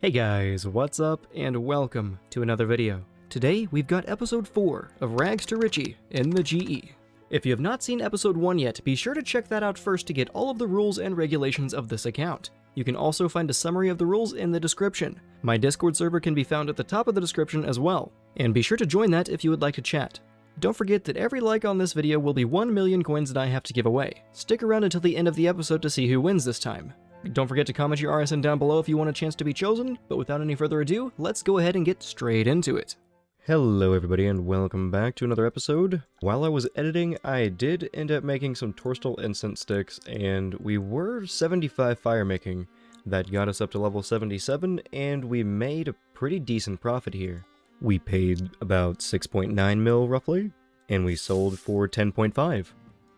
Hey guys, what's up and welcome to another video. Today we've got episode 4 of Rags to Richie in the GE. If you have not seen episode 1 yet, be sure to check that out first to get all of the rules and regulations of this account. You can also find a summary of the rules in the description. My Discord server can be found at the top of the description as well, and be sure to join that if you would like to chat. Don't forget that every like on this video will be 1 million coins that I have to give away. Stick around until the end of the episode to see who wins this time. Don't forget to comment your RSN down below if you want a chance to be chosen, but without any further ado, let's go ahead and get straight into it. Hello everybody and welcome back to another episode. While I was editing, I did end up making some Torstal incense sticks, and we were 75 fire making. That got us up to level 77, and we made a pretty decent profit here. We paid about 6.9 mil roughly, and we sold for 10.5.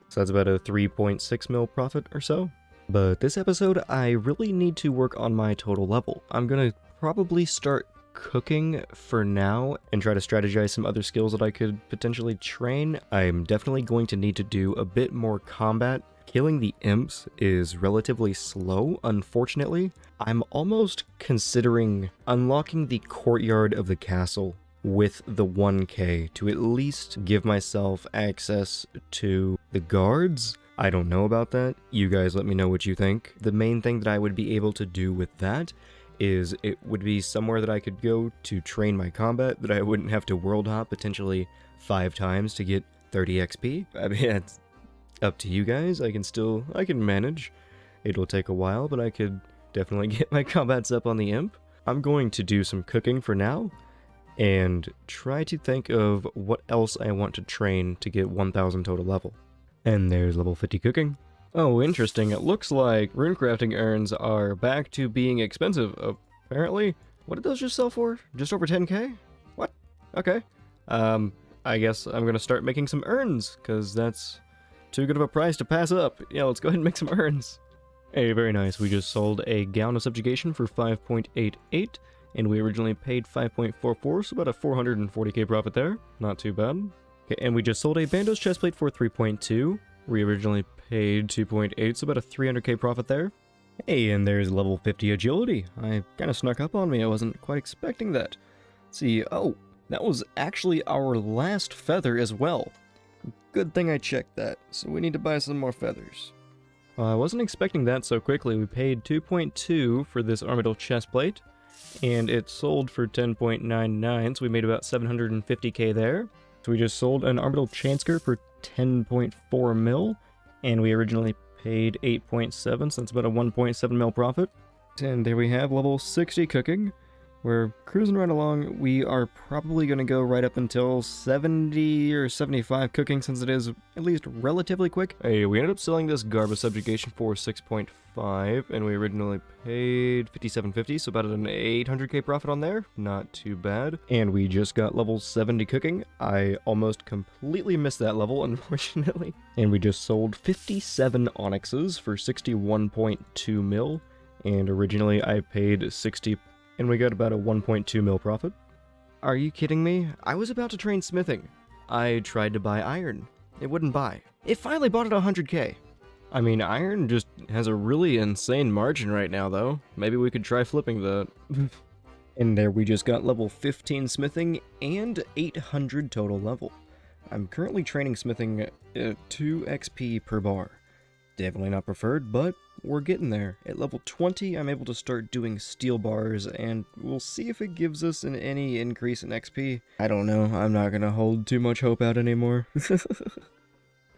So that's about a 3.6 mil profit or so. But this episode, I really need to work on my total level. I'm gonna probably start cooking for now and try to strategize some other skills that I could potentially train. I'm definitely going to need to do a bit more combat. Killing the imps is relatively slow, unfortunately. I'm almost considering unlocking the courtyard of the castle with the 1k to at least give myself access to the guards. I don't know about that. You guys let me know what you think. The main thing that I would be able to do with that is it would be somewhere that I could go to train my combat, that I wouldn't have to world hop potentially 5 times to get 30 XP. I mean, it's up to you guys. I can manage. It'll take a while, but I could definitely get my combats up on the imp. I'm going to do some cooking for now and try to think of what else I want to train to get 1000 total level. And there's level 50 cooking. Oh, interesting. It looks like runecrafting urns are back to being expensive, apparently. What did those just sell for? Just over 10k? What? Okay. I guess I'm gonna start making some urns, because that's too good of a price to pass up. Yeah, let's go ahead and make some urns. Hey, very nice. We just sold a Gown of Subjugation for 5.88, and we originally paid 5.44, so about a 440k profit there. Not too bad. Okay, and we just sold a Bandos chestplate for 3.2. We originally paid 2.8, so about a 300k profit there. Hey, and there's level 50 agility. I kind of snuck up on me. I wasn't quite expecting that. Let's see, oh, that was actually our last feather as well. Good thing I checked that, so we need to buy some more feathers. I wasn't expecting that so quickly. We paid 2.2 for this Armadillo chestplate, and it sold for 10.99, so we made about 750k there. So we just sold an Armadillo Chansker for 10.4 mil, and we originally paid 8.7, so that's about a 1.7 mil profit. And there we have level 60 cooking. We're cruising right along. We are probably going to go right up until 70 or 75 cooking, since it is at least relatively quick. Hey, we ended up selling this Garb of Subjugation for 6.5, and we originally paid 57.50, so about an 800k profit on there. Not too bad. And we just got level 70 cooking. I almost completely missed that level, unfortunately. And we just sold 57 onyxes for 61.2 mil, and originally I paid 60, and we got about a 1.2 mil profit. Are you kidding me? I was about to train smithing. I tried to buy iron. It wouldn't buy. It finally bought at 100k. I mean, iron just has a really insane margin right now, though. Maybe we could try flipping that. And there we just got level 15 smithing and 800 total level. I'm currently training smithing at 2 XP per bar. Definitely not preferred, but we're getting there. At level 20, I'm able to start doing steel bars, and we'll see if it gives us any increase in XP. I don't know, I'm not gonna hold too much hope out anymore.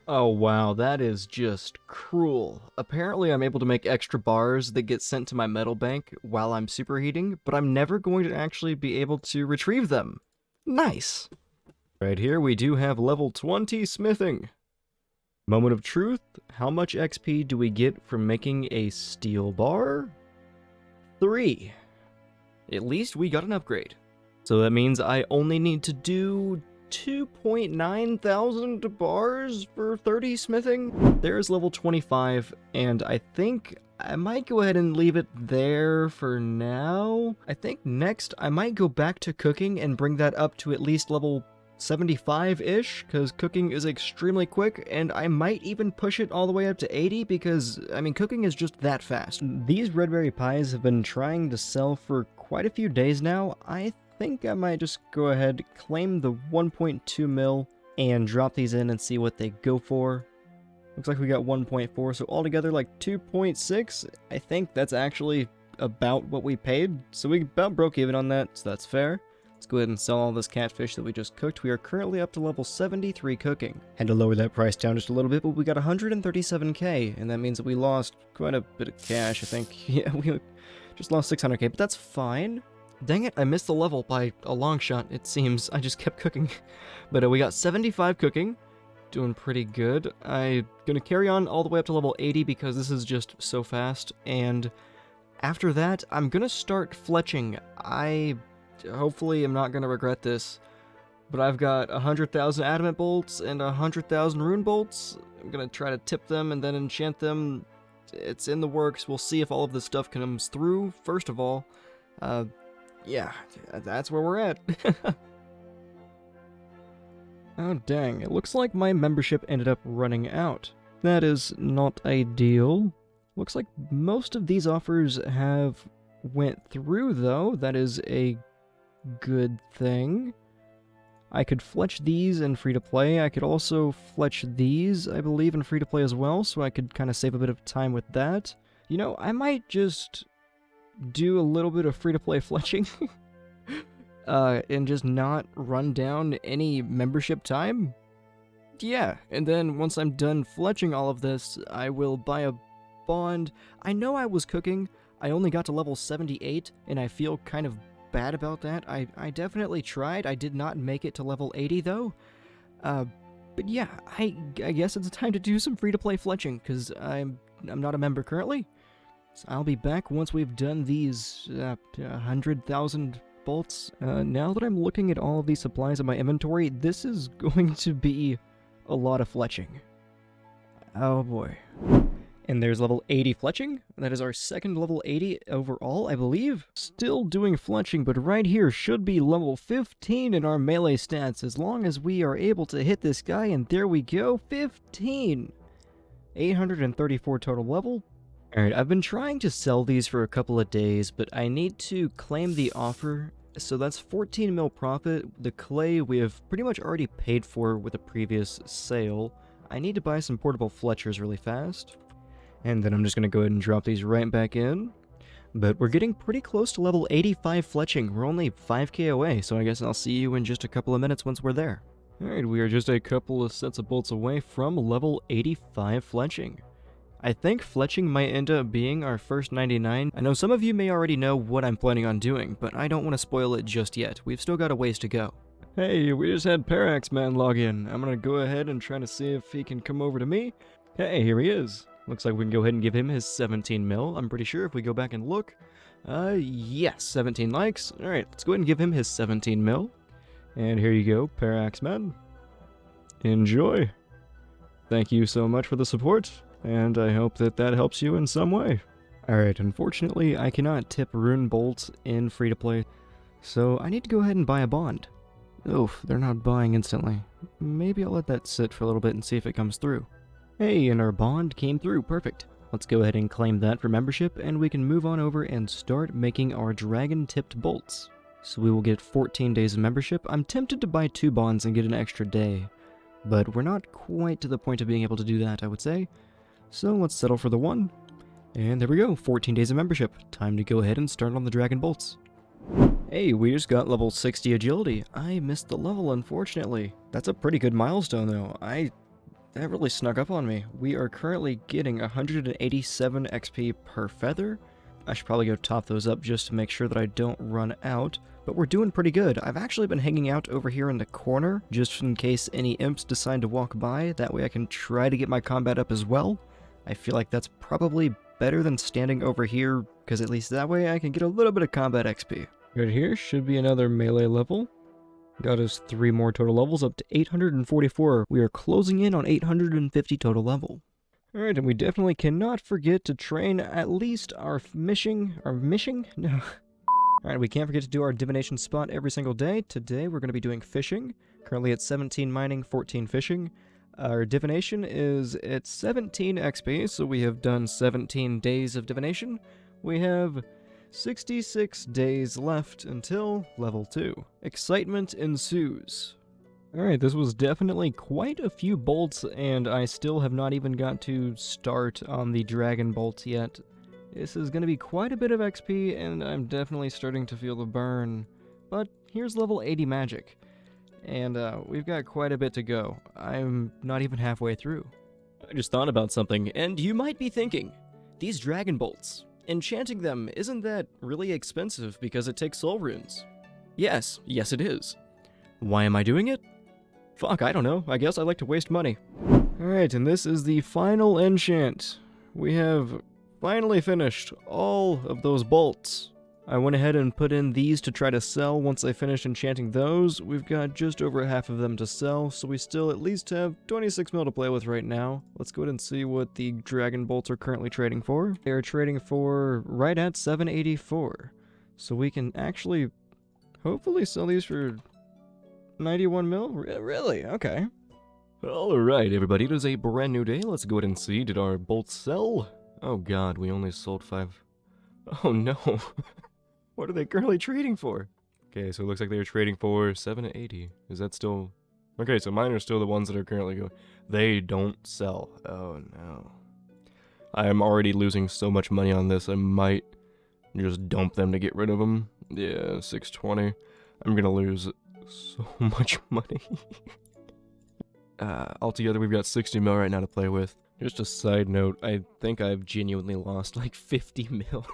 Oh wow, that is just cruel. Apparently I'm able to make extra bars that get sent to my metal bank while I'm superheating, but I'm never going to actually be able to retrieve them. Nice! Right here we do have level 20 smithing. Moment of truth, how much XP do we get from making a steel bar? 3. At least we got an upgrade. So that means I only need to do 2.9 thousand bars for 30 smithing. There's level 25, and I think I might go ahead and leave it there for now. I think next I might go back to cooking and bring that up to at least level 75-ish, because cooking is extremely quick, and I might even push it all the way up to 80, because, I mean, cooking is just that fast. These red berry pies have been trying to sell for quite a few days now. I think I might just go ahead, claim the 1.2 mil, and drop these in and see what they go for. Looks like we got 1.4, so altogether like 2.6. I think that's actually about what we paid, so we about broke even on that, so that's fair. Let's go ahead and sell all this catfish that we just cooked. We are currently up to level 73 cooking. Had to lower that price down just a little bit, but we got 137k, and that means that we lost quite a bit of cash, I think. Yeah, we just lost 600k, but that's fine. Dang it, I missed the level by a long shot, it seems. I just kept cooking. But we got 75 cooking. Doing pretty good. I'm gonna carry on all the way up to level 80 because this is just so fast, and after that, I'm gonna start fletching. Hopefully, I'm not going to regret this, but I've got 100,000 adamant bolts and 100,000 rune bolts. I'm going to try to tip them and then enchant them. It's in the works. We'll see if all of this stuff comes through, first of all. Yeah, that's where we're at. Oh, dang. It looks like my membership ended up running out. That is not ideal. Looks like most of these offers have went through, though. That is a good thing. I could fletch these in free-to-play. I could also fletch these, I believe, in free-to-play as well, so I could kind of save a bit of time with that. You know, I might just do a little bit of free-to-play fletching and just not run down any membership time. Yeah, and then once I'm done fletching all of this, I will buy a bond. I know I was cooking. I only got to level 78, and I feel kind of bad about that. I definitely tried. I did not make it to level 80, though. But yeah, I guess it's time to do some free-to-play fletching, because I'm not a member currently. So I'll be back once we've done these 100,000 bolts. Now that I'm looking at all of these supplies in my inventory, this is going to be a lot of fletching. Oh boy. And there's level 80 fletching. That is our second level 80 overall, I believe. Still doing fletching, but right here should be level 15 in our melee stats, as long as we are able to hit this guy, and there we go, 15! 834 total level. Alright, I've been trying to sell these for a couple of days, but I need to claim the offer, so that's 14 mil profit. The clay we have pretty much already paid for with a previous sale. I need to buy some portable fletchers really fast. And then I'm just going to go ahead and drop these right back in. But we're getting pretty close to level 85 fletching. We're only 5k away, so I guess I'll see you in just a couple of minutes once we're there. Alright, we are just a couple of sets of bolts away from level 85 fletching. I think fletching might end up being our first 99. I know some of you may already know what I'm planning on doing, but I don't want to spoil it just yet. We've still got a ways to go. Hey, we just had Parax Man log in. I'm going to go ahead and try to see if he can come over to me. Hey, here he is. Looks like we can go ahead and give him his 17 mil. I'm pretty sure if we go back and look. Yes, 17 likes. Alright, let's go ahead and give him his 17 mil. And here you go, Parax Man. Enjoy. Thank you so much for the support, and I hope that that helps you in some way. Alright, unfortunately, I cannot tip rune bolts in free-to-play, so I need to go ahead and buy a bond. Oof, they're not buying instantly. Maybe I'll let that sit for a little bit and see if it comes through. Hey, and our bond came through, perfect. Let's go ahead and claim that for membership, and we can move on over and start making our dragon-tipped bolts. So we will get 14 days of membership. I'm tempted to buy 2 bonds and get an extra day, but we're not quite to the point of being able to do that, I would say. So let's settle for the 1. And there we go, 14 days of membership. Time to go ahead and start on the dragon bolts. Hey, we just got level 60 agility. I missed the level, unfortunately. That's a pretty good milestone, though. That really snuck up on me. We are currently getting 187 XP per feather. I should probably go top those up just to make sure that I don't run out. But we're doing pretty good. I've actually been hanging out over here in the corner, just in case any imps decide to walk by. That way I can try to get my combat up as well. I feel like that's probably better than standing over here, because at least that way I can get a little bit of combat XP. Right here should be another melee level. Got us 3 more total levels, up to 844. We are closing in on 850 total level. Alright, and we definitely cannot forget to train at least our mishing? No. Alright, we can't forget to do our divination spot every single day. Today we're going to be doing fishing. Currently at 17 mining, 14 fishing. Our divination is at 17 XP, so we have done 17 days of divination. We have 66 days left until level 2. Excitement ensues. Alright, this was definitely quite a few bolts, and I still have not even got to start on the dragon bolts yet. This is going to be quite a bit of XP, and I'm definitely starting to feel the burn. But here's level 80 magic, and we've got quite a bit to go. I'm not even halfway through. I just thought about something, and you might be thinking, these dragon bolts, enchanting them, isn't that really expensive because it takes soul runes? Yes it is. Why am I doing it? Fuck, I don't know. I guess I like to waste money. Alright, and this is the final enchant. We have finally finished all of those bolts. I went ahead and put in these to try to sell. Once I finish enchanting those, we've got just over half of them to sell, so we still at least have 26 mil to play with right now. Let's go ahead and see what the dragon bolts are currently trading for. They are trading for right at 784. So we can actually hopefully sell these for 91 mil? Really? Okay. Alright everybody, it is a brand new day. Let's go ahead and see, did our bolts sell? Oh god, we only sold 5. Oh no. What are they currently trading for? Okay, so it looks like they're trading for 780. Is that still... Okay, so mine are still the ones that are currently going. They don't sell. Oh no. I am already losing so much money on this, I might just dump them to get rid of them. Yeah, 620. I'm gonna lose so much money. Altogether, we've got 60 mil right now to play with. Just a side note, I think I've genuinely lost like 50 mil.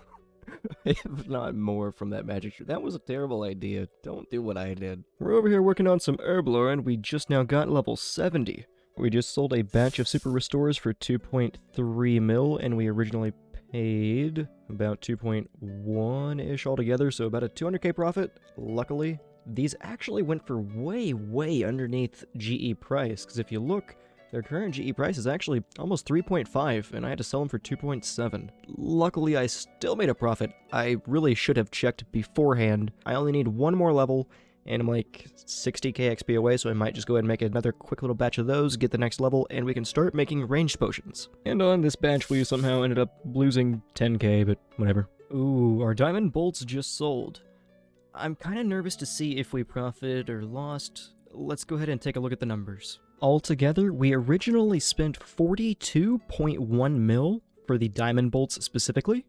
If not more from that magic trick. That was a terrible idea. Don't do what I did. We're over here working on some herb lore, and we just now got level 70. We just sold a batch of super restores for 2.3 mil, and we originally paid about 2.1-ish altogether, so about a 200k profit, luckily. These actually went for way underneath GE price, because if you look, their current GE price is actually almost 3.5, and I had to sell them for 2.7. Luckily, I still made a profit. I really should have checked beforehand. I only need one more level, and I'm like 60k XP away, so I might just go ahead and make another quick little batch of those, get the next level, and we can start making ranged potions. And on this batch, we somehow ended up losing 10k, but whatever. Ooh, our diamond bolts just sold. I'm kind of nervous to see if we profited or lost. Let's go ahead and take a look at the numbers. Altogether, we originally spent 42.1 mil for the diamond bolts specifically,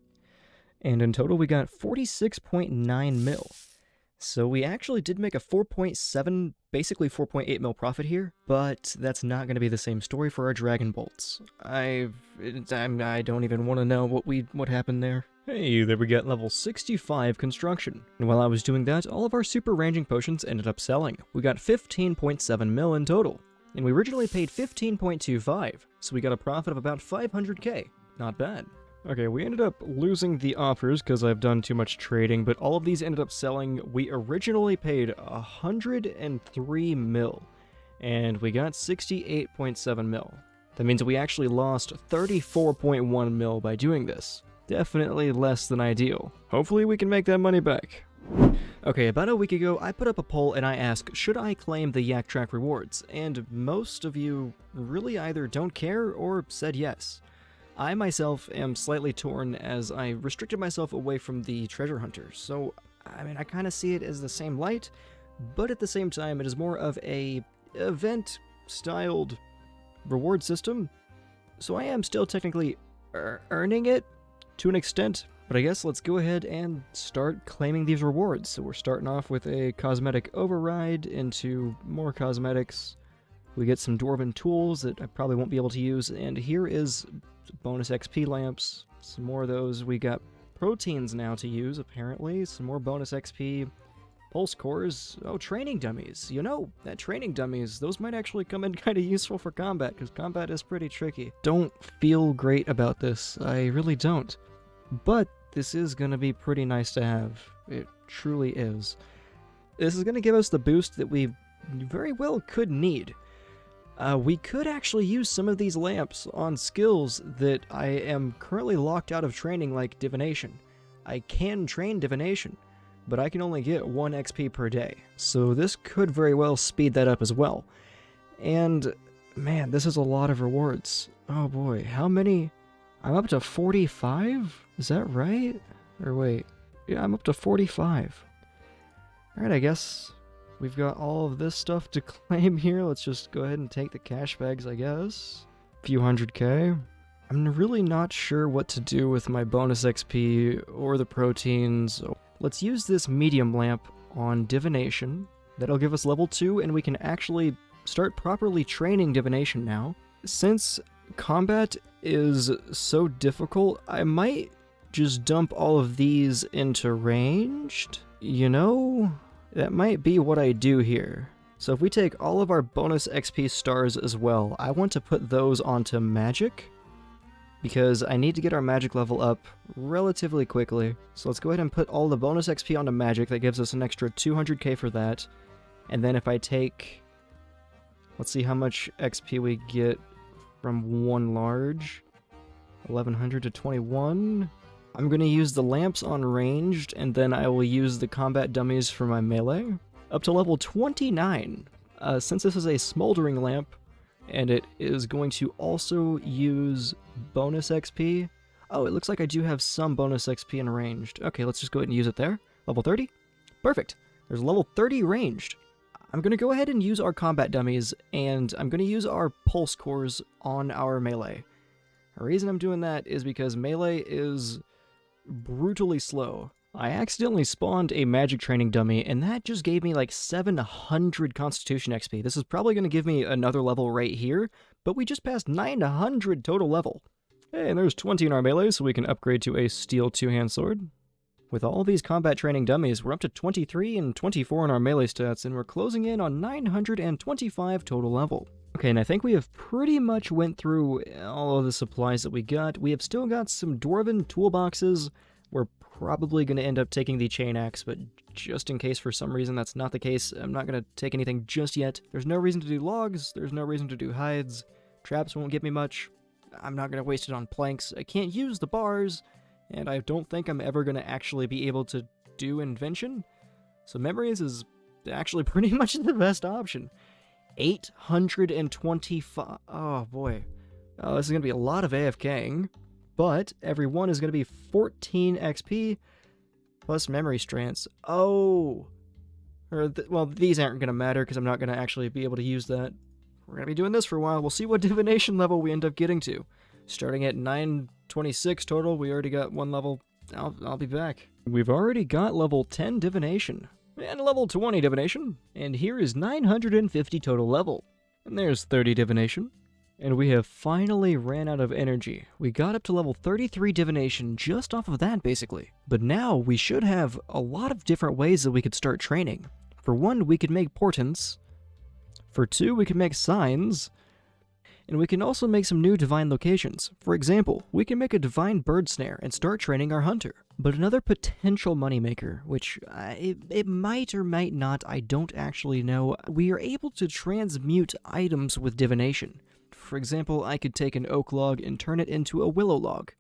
and in total we got 46.9 mil. So we actually did make a 4.7, basically 4.8 mil profit here, but that's not going to be the same story for our dragon bolts. I don't even want to know what happened there. Hey, there we got level 65 construction. And while I was doing that, all of our super ranging potions ended up selling. We got 15.7 mil in total. And we originally paid 15.25, so we got a profit of about 500k. Not bad. Okay, we ended up losing the offers because I've done too much trading, but all of these ended up selling. We originally paid 103 mil, and we got 68.7 mil. That means we actually lost 34.1 mil by doing this. Definitely less than ideal. Hopefully we can make that money back. Okay, about a week ago, I put up a poll and I asked, should I claim the Yak Track rewards? And most of you really either don't care or said yes. I myself am slightly torn as I restricted myself away from the treasure hunters, so I mean I kind of see it as the same light, but at the same time it is more of a event-styled reward system, so I am still technically earning it to an extent. But I guess let's go ahead and start claiming these rewards. So we're starting off with a cosmetic override into more cosmetics. We get some dwarven tools that I probably won't be able to use. And here is bonus XP lamps. Some more of those. We got proteins now to use, apparently. Some more bonus XP. Pulse cores. Oh, training dummies. You know, that training dummies, those might actually come in kind of useful for combat, because combat is pretty tricky. Don't feel great about this. I really don't. But this is going to be pretty nice to have. It truly is. This is going to give us the boost that we very well could need. We could actually use some of these lamps on skills that I am currently locked out of training, like Divination. I can train Divination, but I can only get 1 XP per day. So this could very well speed that up as well. And man, this is a lot of rewards. Oh boy, how many? I'm up to 45? Is that right? Or wait, yeah, I'm up to 45. Alright, I guess we've got all of this stuff to claim here. Let's just go ahead and take the cash bags, I guess. A few 100k. I'm really not sure what to do with my bonus XP or the proteins. So let's use this medium lamp on Divination. That'll give us level 2, and we can actually start properly training Divination now. Since combat is so difficult, I might just dump all of these into ranged. You know, that might be what I do here. So if we take all of our bonus XP stars as well, I want to put those onto magic, because I need to get our magic level up relatively quickly. So let's go ahead and put all the bonus XP onto magic. That gives us an extra 200k for that. And then if I take, let's see how much XP we get from one large. 1100 to 21. I'm going to use the lamps on ranged, and then I will use the combat dummies for my melee. Up to level 29. Since this is a smoldering lamp, and it is going to also use bonus XP. Oh, it looks like I do have some bonus XP in ranged. Okay, let's just go ahead and use it there. Level 30? Perfect. There's level 30 ranged. I'm going to go ahead and use our combat dummies, and I'm going to use our pulse cores on our melee. The reason I'm doing that is because melee is brutally slow. I accidentally spawned a magic training dummy, and that just gave me like 700 constitution XP. This is probably going to give me another level right here, but we just passed 900 total level. Hey, and there's 20 in our melee, so we can upgrade to a steel two-hand sword. With all these combat training dummies, we're up to 23 and 24 in our melee stats, and we're closing in on 925 total level. Okay, and I think we have pretty much went through all of the supplies that we got. We have still got some dwarven toolboxes. We're probably going to end up taking the chain axe, but just in case for some reason that's not the case, I'm not going to take anything just yet. There's no reason to do logs, there's no reason to do hides, traps won't give me much, I'm not going to waste it on planks, I can't use the bars, and I don't think I'm ever going to actually be able to do invention, so memories is actually pretty much the best option. 825, oh boy, this is going to be a lot of AFKing. But every one is going to be 14 XP plus memory strands. Oh! Well, these aren't going to matter because I'm not going to actually be able to use that. We're going to be doing this for a while. We'll see what divination level we end up getting to. Starting at 926 total, we already got one level. I'll be back. We've already got level 10 divination. And level 20 divination. And here is 950 total level. And there's 30 divination. And we have finally ran out of energy. We got up to level 33 divination just off of that, basically. But now we should have a lot of different ways that we could start training. For one, we could make portents. For two, we can make signs. And we can also make some new divine locations. For example, we can make a divine bird snare and start training our hunter. But another potential moneymaker, which it might or might not, I don't actually know, we are able to transmute items with divination. For example, I could take an oak log and turn it into a willow log.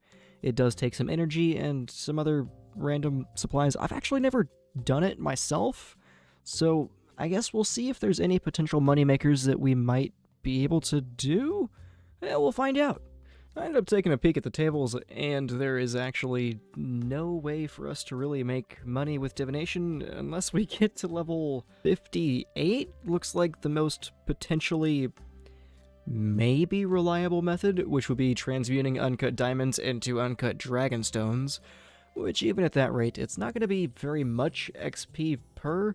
It does take some energy and some other random supplies. I've actually never done it myself, so I guess we'll see if there's any potential moneymakers that we might be able to do. Yeah, we'll find out. I ended up taking a peek at the tables, and there is actually no way for us to really make money with divination unless we get to level 58. Looks like the most potentially maybe reliable method, which would be transmuting uncut diamonds into uncut dragonstones, which even at that rate, it's not going to be very much XP per,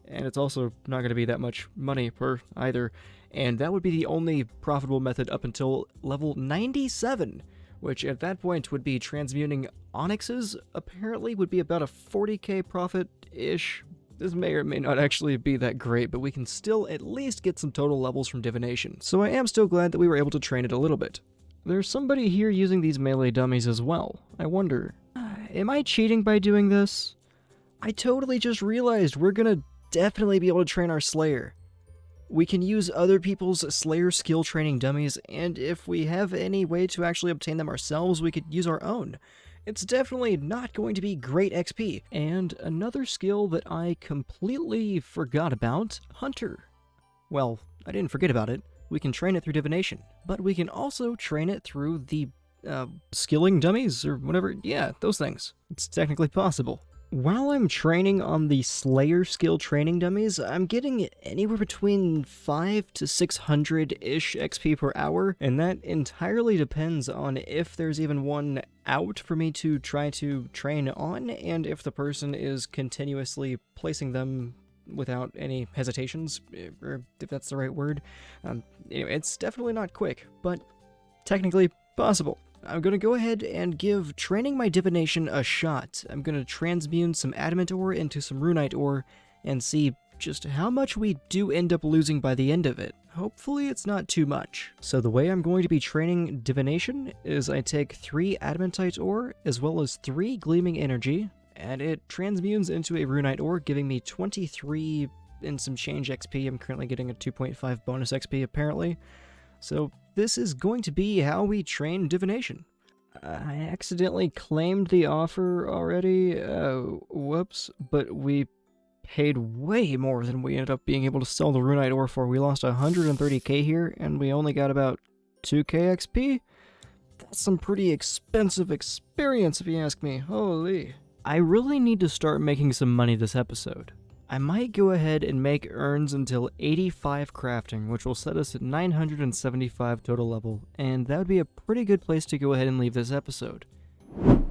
and it's also not going to be that much money per either, and that would be the only profitable method up until level 97, which at that point would be transmuting onyxes, apparently would be about a 40k profit-ish. This may or may not actually be that great, but we can still at least get some total levels from divination, so I am still glad that we were able to train it a little bit. There's somebody here using these melee dummies as well. I wonder, am I cheating by doing this? I totally just realized we're gonna definitely be able to train our Slayer. We can use other people's Slayer skill training dummies, and if we have any way to actually obtain them ourselves, we could use our own. it's definitely not going to be great XP. And another skill that I completely forgot about, Hunter. Well, I didn't forget about it. We can train it through Divination, but we can also train it through the skilling dummies or whatever. Yeah, those things. It's technically possible. While I'm training on the Slayer skill training dummies, I'm getting anywhere between 500 to 600-ish XP per hour, and that entirely depends on if there's even one out for me to try to train on, and if the person is continuously placing them without any hesitations, or if that's the right word. Anyway, it's definitely not quick, but technically possible. I'm going to go ahead and give training my Divination a shot. I'm going to transmute some adamant ore into some runite ore and see just how much we do end up losing by the end of it. Hopefully it's not too much. So the way I'm going to be training Divination is I take 3 adamantite ore as well as 3 gleaming energy, and it transmutes into a runite ore, giving me 23 and some change XP. I'm currently getting a 2.5 bonus XP apparently. So this is going to be how we train Divination. I accidentally claimed the offer already, whoops, but we paid way more than we ended up being able to sell the runite ore for. We lost 130k here, and we only got about 2k XP? That's some pretty expensive experience if you ask me, holy. I really need to start making some money this episode. I might go ahead and make urns until 85 crafting, which will set us at 975 total level, and that would be a pretty good place to go ahead and leave this episode.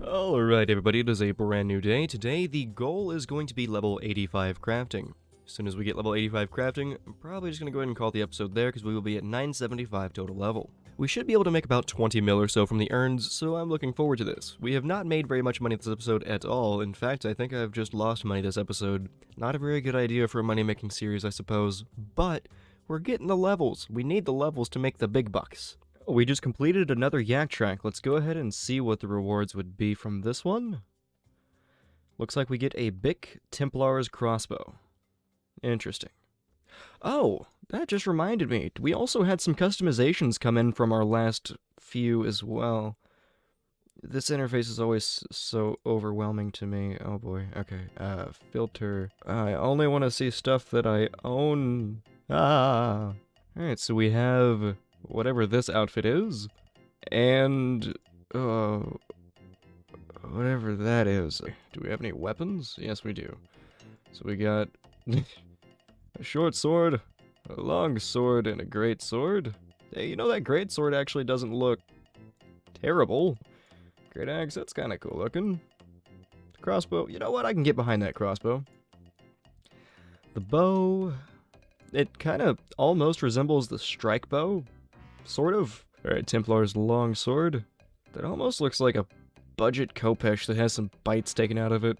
Alright everybody, it is a brand new day. Today the goal is going to be level 85 crafting. As soon as we get level 85 crafting, I'm probably just going to go ahead and call the episode there because we will be at 975 total level. We should be able to make about 20 mil or so from the urns, so I'm looking forward to this. We have not made very much money this episode at all. In fact, I think I've just lost money this episode. Not a very good idea for a money-making series, I suppose, but we're getting the levels. We need the levels to make the big bucks. We just completed another yak track. Let's go ahead and see what the rewards would be from this one. Looks like we get a Bic Templar's crossbow. Interesting. Oh, that just reminded me. We also had some customizations come in from our last few as well. This interface is always so overwhelming to me. Oh boy. Okay. Filter. I only want to see stuff that I own. Ah. Alright, so we have whatever this outfit is. And whatever that is. Do we have any weapons? Yes, we do. So we got a short sword, a long sword, and a great sword. Hey, you know that great sword actually doesn't look terrible. Great axe, that's kind of cool looking. Crossbow, you know what? I can get behind that crossbow. The bow, it kind of almost resembles the strike bow, sort of. Alright, Templar's long sword. That almost looks like a budget Kopesh that has some bites taken out of it.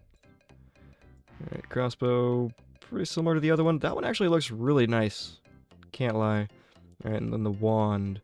Alright, crossbow, pretty similar to the other one. That one actually looks really nice. Can't lie. Alright, and then the wand.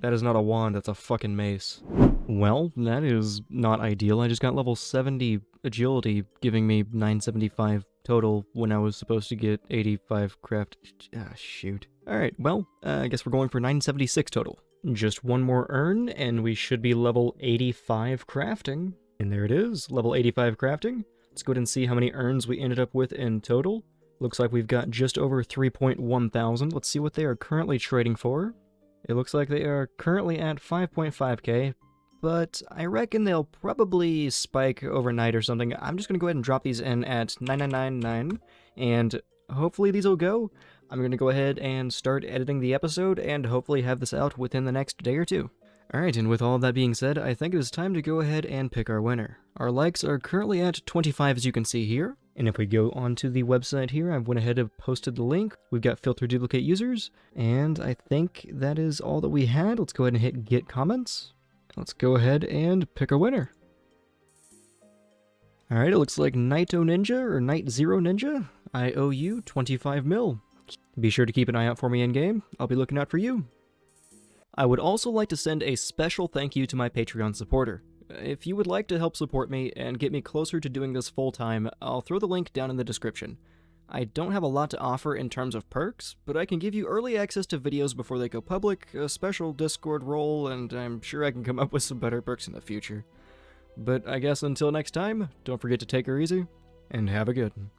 That is not a wand, that's a fucking mace. Well, that is not ideal. I just got level 70 agility, giving me 975 total when I was supposed to get 85 craft. Ah, shoot. Alright, well, I guess we're going for 976 total. Just one more urn, and we should be level 85 crafting. And there it is, level 85 crafting. Let's go ahead and see how many urns we ended up with in total. Looks like we've got just over 3.1 thousand. Let's see what they are currently trading for. It looks like they are currently at 5.5k, but I reckon they'll probably spike overnight or something. I'm just going to go ahead and drop these in at 9999, and hopefully these will go. I'm going to go ahead and start editing the episode and hopefully have this out within the next day or two. Alright, and with all of that being said, I think it is time to go ahead and pick our winner. Our likes are currently at 25 as you can see here, and if we go onto the website here, I went ahead and posted the link. We've got filter duplicate users, and I think that is all that we had. Let's go ahead and hit get comments. Let's go ahead and pick our winner. Alright, it looks like Nighto Ninja, or Night Zero Ninja. I owe you 25 mil. Be sure to keep an eye out for me in-game. I'll be looking out for you. I would also like to send a special thank you to my Patreon supporter. If you would like to help support me and get me closer to doing this full-time, I'll throw the link down in the description. I don't have a lot to offer in terms of perks, but I can give you early access to videos before they go public, a special Discord role, and I'm sure I can come up with some better perks in the future. But I guess until next time, don't forget to take her easy, and have a good one.